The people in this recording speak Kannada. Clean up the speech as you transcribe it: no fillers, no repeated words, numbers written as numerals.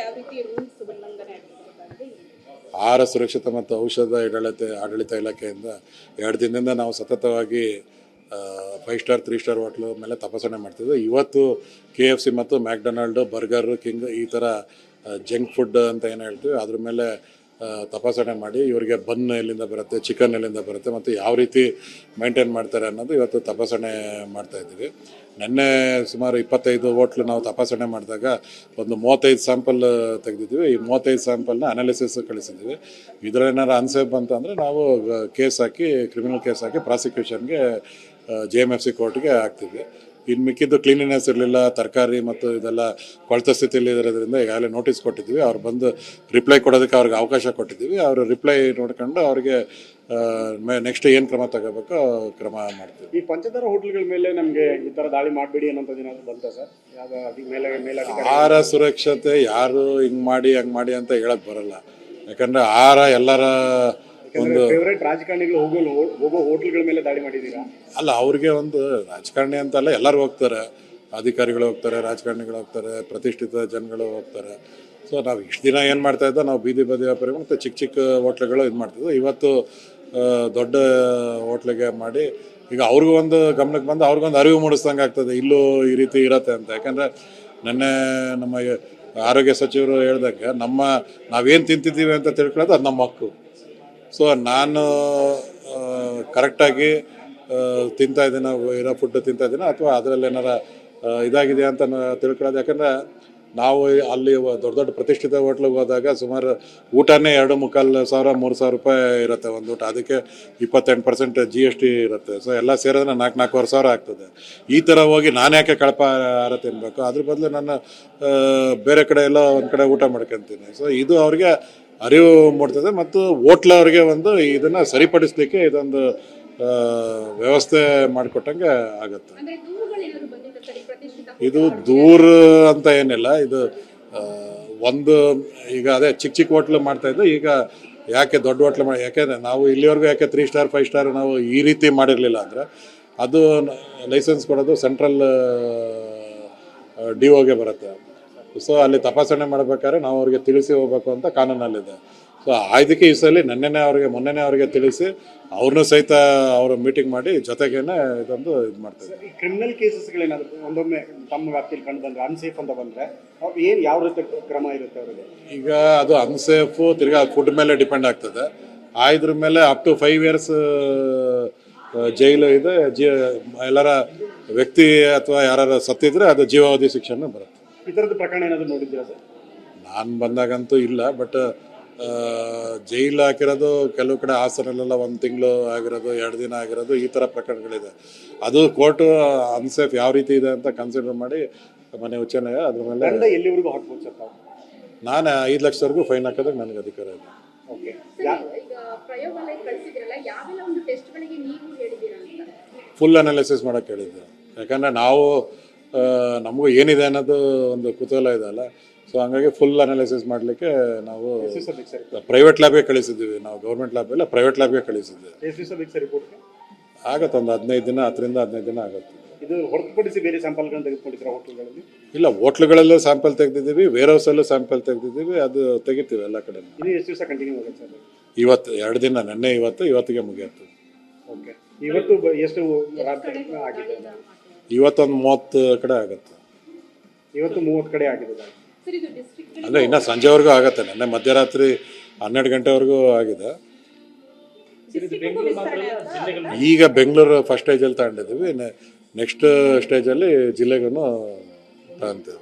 ಯಾವ ರೀತಿ ರೂಲ್ಸ್ ಉಲ್ಲಂಘನೆ ಆಗಿರೋದಾಗಿ ಆಹಾರ ಸುರಕ್ಷತೆ ಮತ್ತು ಔಷಧ ಆಡಳಿತ ಇಲಾಖೆಯಿಂದ 2 ದಿನದಿಂದ ನಾವು ಸತತವಾಗಿ 5 ಸ್ಟಾರ್ 3 ಸ್ಟಾರ್ ಹೋಟ್ಲು ಮೇಲೆ ತಪಾಸಣೆ ಮಾಡ್ತಿದ್ವಿ. ಇವತ್ತು KFC ಮತ್ತು ಮ್ಯಾಕ್ಡೊನಾಲ್ಡ್, ಬರ್ಗರ್ ಕಿಂಗ್ ಈ ಥರ ಜಂಕ್ ಫುಡ್ ಅಂತ ಏನು ಹೇಳ್ತೀವಿ ಅದ್ರ ಮೇಲೆ ತಪಾಸಣೆ ಮಾಡಿ ಇವರಿಗೆ ಬನ್ ಎಲ್ಲಿಂದ ಬರುತ್ತೆ, ಚಿಕನ್ ಎಲ್ಲಿಂದ ಬರುತ್ತೆ ಮತ್ತು ಯಾವ ರೀತಿ ಮೇಂಟೈನ್ ಮಾಡ್ತಾರೆ ಅನ್ನೋದು ಇವತ್ತು ತಪಾಸಣೆ ಮಾಡ್ತಾಯಿದ್ದೀವಿ. ನಿನ್ನೆ ಸುಮಾರು 25 ಹೋಟ್ಲು ನಾವು ತಪಾಸಣೆ ಮಾಡಿದಾಗ ಒಂದು 35 ಸ್ಯಾಂಪಲ್ ತೆಗೆದಿದ್ವಿ. ಈ 35 ಸ್ಯಾಂಪಲ್ನ ಅನಾಲಿಸಿಸ್ ಕಳಿಸಿದ್ವಿ. ಇದರೇನಾರು ಅನ್ಸೇಫ್ ಅಂತಂದರೆ ನಾವು ಕೇಸ್ ಹಾಕಿ, ಕ್ರಿಮಿನಲ್ ಕೇಸ್ ಹಾಕಿ ಪ್ರಾಸಿಕ್ಯೂಷನ್ಗೆ JMFC ಕೋರ್ಟ್ಗೆ ಹಾಕ್ತೀವಿ. ಇನ್ನು ಮಿಕ್ಕಿದ್ದು ಕ್ಲೀನಿನೆಸ್ ಇರಲಿಲ್ಲ, ತರಕಾರಿ ಮತ್ತು ಇದೆಲ್ಲ ಕೊಳೆತ ಸ್ಥಿತಿಯಲ್ಲಿ ಇರೋದ್ರಿಂದ ಈಗಾಗಲೇ ನೋಟಿಸ್ ಕೊಟ್ಟಿದ್ವಿ. ಅವ್ರು ಬಂದು ರಿಪ್ಲೈ ಕೊಡೋದಕ್ಕೆ ಅವ್ರಿಗೆ ಅವಕಾಶ ಕೊಟ್ಟಿದ್ದೀವಿ. ಅವರು ರಿಪ್ಲೈ ನೋಡ್ಕೊಂಡು ಅವ್ರಿಗೆ ನೆಕ್ಸ್ಟ್ ಏನು ಕ್ರಮ ತಗೋಬೇಕೋ ಕ್ರಮ ಮಾಡ್ತೀವಿ. ಈ ಪಂಚತಾರ ಹೋಟೆಲ್ಗಳ ಮೇಲೆ ನಮಗೆ ಈ ಥರ ದಾಳಿ ಮಾಡಬೇಡಿ ಅನ್ನೋಂಥದ್ದು ಏನಾದರೂ ಬಂತ ಸರ್? ಮೇಲೆ ಆಹಾರ ಸುರಕ್ಷತೆ ಯಾರು ಹಿಂಗೆ ಮಾಡಿ ಹಂಗೆ ಮಾಡಿ ಅಂತ ಹೇಳಕ್ ಬರಲ್ಲ. ಯಾಕಂದರೆ ಆಹಾರ ಎಲ್ಲರ ಒಂದು ಫೇವರೇಟ್ ರಾಜಕಾರಣಿಗಳು ಹೋಗೋ ಹೋಟೆಲ್ಗಳ ಮೇಲೆ ದಾಳಿ ಮಾಡಿದ್ದೀರಾ? ಅಲ್ಲ, ಅವ್ರಿಗೆ ಒಂದು ರಾಜಕಾರಣಿ ಅಂತಲ್ಲ, ಎಲ್ಲರೂ ಹೋಗ್ತಾರೆ, ಅಧಿಕಾರಿಗಳು ಹೋಗ್ತಾರೆ, ರಾಜಕಾರಣಿಗಳು ಹೋಗ್ತಾರೆ, ಪ್ರತಿಷ್ಠಿತ ಜನಗಳು ಹೋಗ್ತಾರೆ. ಸೊ ನಾವು ಇಷ್ಟು ದಿನ ಏನು ಮಾಡ್ತಾಯಿದ್ದೋ, ನಾವು ಬೀದಿ ಬದಿ ವ್ಯಾಪಾರಿಗಳು ಮತ್ತು ಚಿಕ್ಕ ಚಿಕ್ಕ ಹೋಟ್ಲುಗಳು ಇದು ಮಾಡ್ತಿದ್ವು. ಇವತ್ತು ದೊಡ್ಡ ಹೋಟ್ಲಿಗೆ ಮಾಡಿ ಈಗ ಅವ್ರಿಗೂ ಒಂದು ಗಮನಕ್ಕೆ ಬಂದು ಅವ್ರಿಗೊಂದು ಅರಿವು ಮೂಡಿಸ್ದಂಗೆ ಆಗ್ತದೆ, ಇಲ್ಲೂ ಈ ರೀತಿ ಇರತ್ತೆ ಅಂತ. ಯಾಕಂದರೆ ನೆನ್ನೆ ನಮ್ಮ ಆರೋಗ್ಯ ಸಚಿವರು ಹೇಳ್ದಂಗೆ ನಾವೇನು ತಿಂತಿದ್ದೀವಿ ಅಂತ ತಿಳ್ಕೊಳ್ಳೋದು ಅದು ನಮ್ಮ ಹಕ್ಕು. ಸೊ ನಾನು ಕರೆಕ್ಟಾಗಿ ತಿಂತಾಯಿದ್ದೀನೋ, ಇರೋ ಫುಡ್ ತಿಂತಾಯಿದ್ದೀನೋ ಅಥವಾ ಅದರಲ್ಲಿ ಏನಾರ ಇದಾಗಿದೆ ಅಂತ ತಿಳ್ಕೊಳ್ಳೋದು. ಯಾಕಂದರೆ ನಾವು ಅಲ್ಲಿ ದೊಡ್ಡ ಪ್ರತಿಷ್ಠಿತ ಹೋಟ್ಲಿಗೆ ಹೋದಾಗ ಸುಮಾರು ಊಟನೇ 2,500-3,000 ರೂಪಾಯಿ ಇರುತ್ತೆ ಒಂದು ಊಟ. ಅದಕ್ಕೆ 28% GST ಇರುತ್ತೆ. ಸೊ ಎಲ್ಲ ಸೇರಿದ್ರೆ 4,500 ಆಗ್ತದೆ. ಈ ಥರ ಹೋಗಿ ನಾನು ಯಾಕೆ ಕಳಪ ಆಹಾರ ತಿನ್ನಬೇಕು? ಅದ್ರ ಬದಲು ನಾನು ಬೇರೆ ಕಡೆ ಎಲ್ಲ ಒಂದು ಕಡೆ ಊಟ ಮಾಡ್ಕೊತೀನಿ. ಸೊ ಇದು ಅವ್ರಿಗೆ ಅರಿವು ಮೂಡ್ತದೆ ಮತ್ತು ಹೋಟ್ಲವ್ರಿಗೆ ಒಂದು ಇದನ್ನು ಸರಿಪಡಿಸ್ಲಿಕ್ಕೆ ಇದೊಂದು ವ್ಯವಸ್ಥೆ ಮಾಡಿಕೊಟ್ಟಂಗೆ ಆಗುತ್ತೆ. ಇದು ದೂರ ಅಂತ ಏನಿಲ್ಲ. ಇದು ಒಂದು ಈಗ ಅದೇ ಚಿಕ್ಕ ಹೋಟ್ಲು ಮಾಡ್ತಾಯಿದ್ದು, ಈಗ ಯಾಕೆ ದೊಡ್ಡ ಹೋಟ್ಲು ಯಾಕೆಂದರೆ ನಾವು ಇಲ್ಲಿವರೆಗೂ ಯಾಕೆ 3 ಸ್ಟಾರ್ 5 ಸ್ಟಾರ್ ನಾವು ಈ ರೀತಿ ಮಾಡಿರಲಿಲ್ಲ ಅಂದರೆ ಅದು ಲೈಸೆನ್ಸ್ ಕೊಡೋದು ಸೆಂಟ್ರಲ್ DOಗೆ ಬರುತ್ತೆ. ಸೊ ಅಲ್ಲಿ ತಪಾಸಣೆ ಮಾಡಬೇಕಾದ್ರೆ ನಾವು ಅವ್ರಿಗೆ ತಿಳಿಸಿ ಹೋಗ್ಬೇಕು ಅಂತ ಕಾನೂನಲ್ಲಿದೆ. ಸೊ ಇದಕ್ಕೆ ಈ ಸಲ ಮೊನ್ನೆ ಅವ್ರಿಗೆ ತಿಳಿಸಿ ಅವ್ರನ್ನೂ ಸಹಿತ ಅವರು ಮೀಟಿಂಗ್ ಮಾಡಿ ಜೊತೆಗೇನೆ ಇದೊಂದು ಇದು ಮಾಡ್ತಾರೆ. ಈ ಕ್ರಿಮಿನಲ್ ಕೇಸಸ್ಗಳೇನಾದರೂ ಒಂದೊಮ್ಮೆ ತಮ್ಮ ವ್ಯಾಪ್ತಿಯಲ್ಲಿ ಕಂಡು ಬಂದರೆ, ಅನ್ಸೇಫ್ ಅಂತ ಬಂದರೆ ಏನು ಯಾವ ರೀತಿ ಕ್ರಮ ಇರುತ್ತೆ ಅವರಿಗೆ? ಈಗ ಅದು ಅನ್ಸೇಫು ತಿರ್ಗಾ ಫುಡ್ ಮೇಲೆ ಡಿಪೆಂಡ್ ಆಗ್ತದೆ. ಇದ್ರ ಮೇಲೆ ಅಪ್ ಟು 5 years ಜೈಲು ಇದೆ. ಎಲ್ಲರ ವ್ಯಕ್ತಿ ಅಥವಾ ಯಾರು ಸತ್ತಿದ್ರೆ ಅದು ಜೀವಾವಧಿ ಶಿಕ್ಷೆನೂ ಬರುತ್ತೆ. ಈ ಥರದ ಪ್ರಕರಣ ಏನಾದರೂ ನೋಡಿದ್ದೀರಾ ಸರ್? ನಾನು ಬಂದಾಗಂತೂ ಇಲ್ಲ. ಬಟ್ ಜೈಲು ಹಾಕಿರೋದು ಕೆಲವು ಕಡೆ ಹಾಸನಲ್ಲೆಲ್ಲ 1 ತಿಂಗಳು ಆಗಿರೋದು, 2 ದಿನ ಆಗಿರೋದು, ಈ ಥರ ಪ್ರಕರಣಗಳಿದೆ. ಅದು ಕೋರ್ಟು ಅನ್ಸೇಫ್ ಯಾವ ರೀತಿ ಇದೆ ಅಂತ ಕನ್ಸಿಡರ್ ಮಾಡಿ ಮನೆ ಉಚ್ಚ ನ್ಯಾಯ ಅದ್ರ ಮೇಲೆ ಎಲ್ಲಿವರೆಗೂ ಹಾಕ್ಬೋದು ಸರ್? ನಾನು 5 ಲಕ್ಷವರೆಗೂ ಫೈನ್ ಹಾಕೋದಕ್ಕೆ ನನಗೆ ಅಧಿಕಾರ ಇದೆ. ಓಕೆ. ಫುಲ್ ಅನಾಲಿಸಿಸ್ ಮಾಡೋಕ್ಕೆ ಹೇಳಿದ್ದೆ. ಯಾಕಂದರೆ ನಮಗೂ ಏನಿದೆ ಅನ್ನೋದು ಒಂದು ಕುತೂಹಲ ಇದೆ ಅಲ್ಲ. ಸೊ ಹಂಗಾಗಿ ಫುಲ್ ಅನಾಲಿಸಿಸ್ ಮಾಡಲಿಕ್ಕೆ ನಾವು ಪ್ರೈವೇಟ್ ಲ್ಯಾಬ್ಗೆ ಕಳಿಸಿದ್ದೀವಿ. ನಾವು ಗೌರ್ಮೆಂಟ್ ಲ್ಯಾಬ್ ಇಲ್ಲ, ಪ್ರೈವೇಟ್ ಲ್ಯಾಬ್ಗೆ ಕಳಿಸಿದ್ದೀವಿ. ಆಗುತ್ತೆ, ಒಂದು 15 ದಿನ, 10ರಿಂದ 15 ದಿನ ಆಗುತ್ತೆ. ಇದು ಹೊರತುಪಡಿಸಿ ಬೇರೆ ಸ್ಯಾಂಪಲ್ಗಳನ್ನು ತೆಗೆದುಕೊಂಡಿದ್ದೀರಾ ಹೋಟೆಲ್ಗಳಲ್ಲಿ? ಇಲ್ಲ, ಹೋಟ್ಲುಗಳಲ್ಲೂ ಸ್ಯಾಂಪಲ್ ತೆಗೆದಿದ್ದೀವಿ, ವೇರ್ ಹೌಸಲ್ಲೂ ಸ್ಯಾಂಪಲ್ ತೆಗೆದಿದ್ದೀವಿ. ಅದು ತೆಗಿತೀವಿ ಎಲ್ಲ ಕಡೆ. ಇದು ಎಷ್ಟು ದಿವಸ ಕಂಟಿನ್ಯೂ ಆಗುತ್ತೆ ಸರ್? ಇವತ್ತು 2 ದಿನ, ನೆನ್ನೆ ಇವತ್ತಿಗೆ ಮುಗಿಯುತ್ತೆ. ಓಕೆ. ಇವತ್ತು ಎಷ್ಟು ಆಗಿದೆ? ಇವತ್ತೊಂದು 30 ಕಡೆ ಆಗುತ್ತೆ. ಇವತ್ತು 30 ಕಡೆ ಆಗಿದೆ. ಅಂದರೆ ಇನ್ನೂ ಸಂಜೆವರೆಗೂ ಆಗುತ್ತೆ. ನೆನ್ನೆ ಮಧ್ಯರಾತ್ರಿ 12 ಗಂಟೆವರೆಗೂ ಆಗಿದೆ. ಈಗ ಬೆಂಗಳೂರು ಫಸ್ಟ್ ಸ್ಟೇಜಲ್ಲಿ ತಗೊಂಡಿದ್ದೀವಿ. ನೆಕ್ಸ್ಟ್ ಸ್ಟೇಜಲ್ಲಿ ಜಿಲ್ಲೆಗೂ ತಗೊಂತೀವಿ.